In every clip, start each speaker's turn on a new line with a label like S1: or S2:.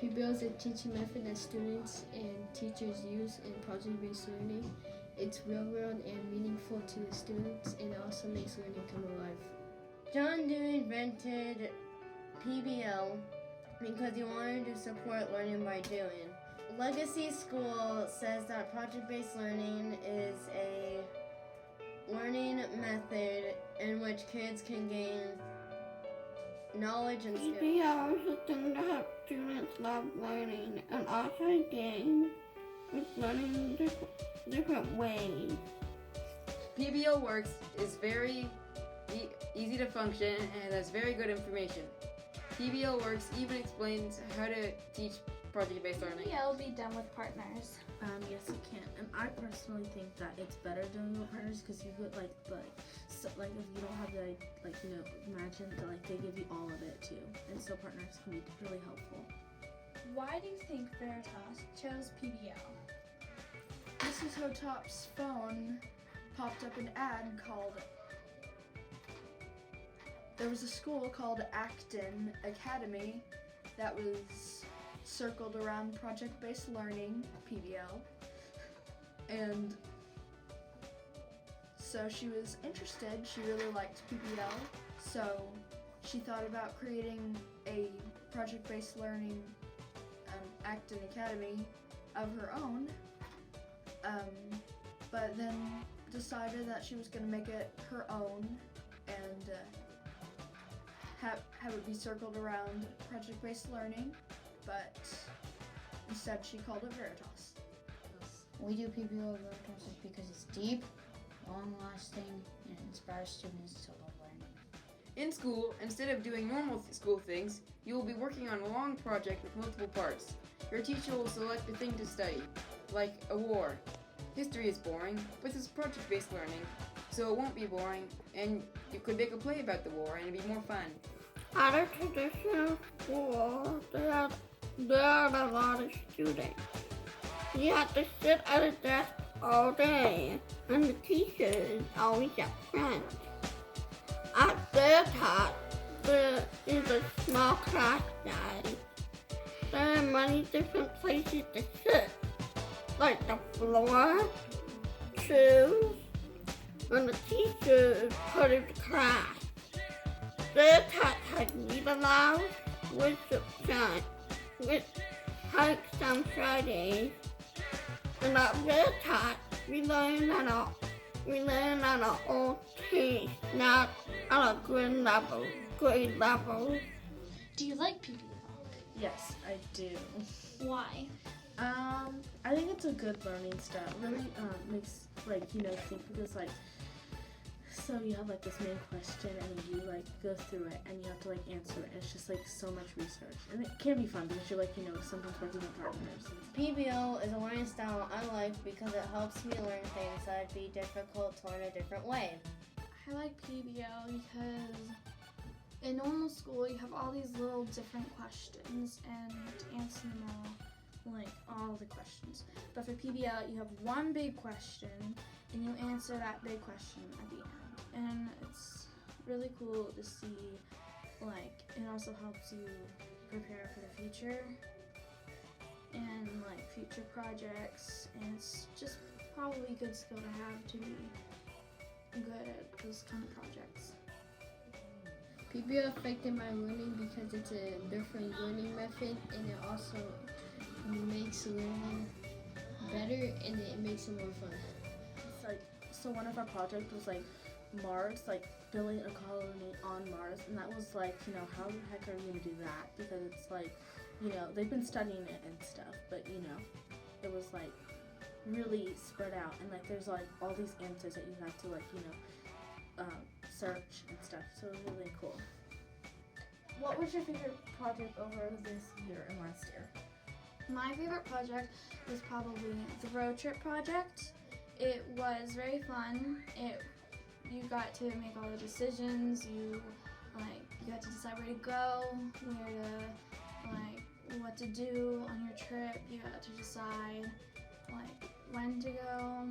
S1: PBL is a teaching method that students and teachers use in project-based learning. It's real-world and meaningful to the students, and it also makes learning come alive.
S2: John Dewey invented PBL because he wanted to support learning by doing. Legacy School says that project-based learning is a learning method in which kids can gain knowledge and skills.
S3: PBL is a thing to help students love learning and also engage with learning in different ways.
S4: PBL Works is very easy to function and has very good information. PBL Works even explains how to teach project-based learning.
S5: PBL be done with partners.
S6: Yes, it can. And I personally think that it's better doing with partners because you get so, if you don't have the imagine that they give you all of it too, and so partners can be really helpful.
S5: Why do you think Veritas chose PBL?
S7: Mrs. Hotop's phone popped up an ad called. There was a school called Acton Academy that was circled around project-based learning, PBL, and so she was interested. She really liked PBL, so she thought about creating a project-based learning Acton Academy of her own, but then decided that she was going to make it her own and have it be circled around project-based learning, but instead she called it Veritas.
S8: We do PBL Veritas because it's deep, long-lasting, and inspires students to love learning.
S4: In school, instead of doing normal school things, you will be working on a long project with multiple parts. Your teacher will select a thing to study, like a war. History is boring, but this is project-based learning, so it won't be boring, and you could make a play about the war and it'd be more fun.
S3: At a traditional school, there are a lot of students. You have to sit at a desk all day, and the teacher is always at front. At Veritas, there is a small class size. There are many different places to sit, like the floor, chairs, and the teacher is part of the class. Veritas has read aloud, worship chant, which hikes on Fridays, and at Veritas we learn at an old pace, not at a grade level.
S5: Do you like PBL?
S6: Yes, I do.
S5: Why?
S6: I think it's a good learning style. Really makes think because so you have this main question and you go through it and you have to answer it. And it's just so much research, and it can be fun because you're sometimes working with partners.
S2: PBL is a learning style I like because it helps me learn things that'd be difficult to learn a different way.
S5: I like PBL because in normal school you have all these little different questions and to answer them all the questions. But for PBL you have one big question and you answer that big question at the end. And it's really cool to see, it also helps you prepare for the future and future projects, and it's just probably a good skill to have to be good at those kind of projects.
S1: PBL affected my learning because it's a different learning method, and it also makes learning better and it makes it more fun.
S6: So one of our projects was Mars, building a colony on Mars, and that was how the heck are we gonna do that? Because it's they've been studying it and stuff, but it was really spread out, and there's all these answers that you have to search and stuff. So it was really cool.
S5: What was your favorite project over this year and last year? My favorite project was probably the road trip project. It was very fun. You got to make all the decisions. You got to decide where to go, what to do on your trip. You got to decide when to go.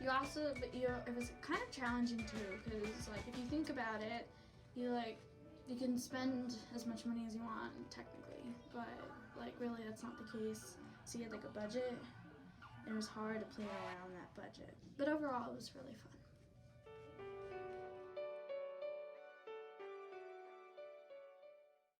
S5: It was kind of challenging too, because if you think about it, you can spend as much money as you want technically, but like really that's not the case. So you had like a budget, and it was hard to plan around that budget. But overall, it was really fun.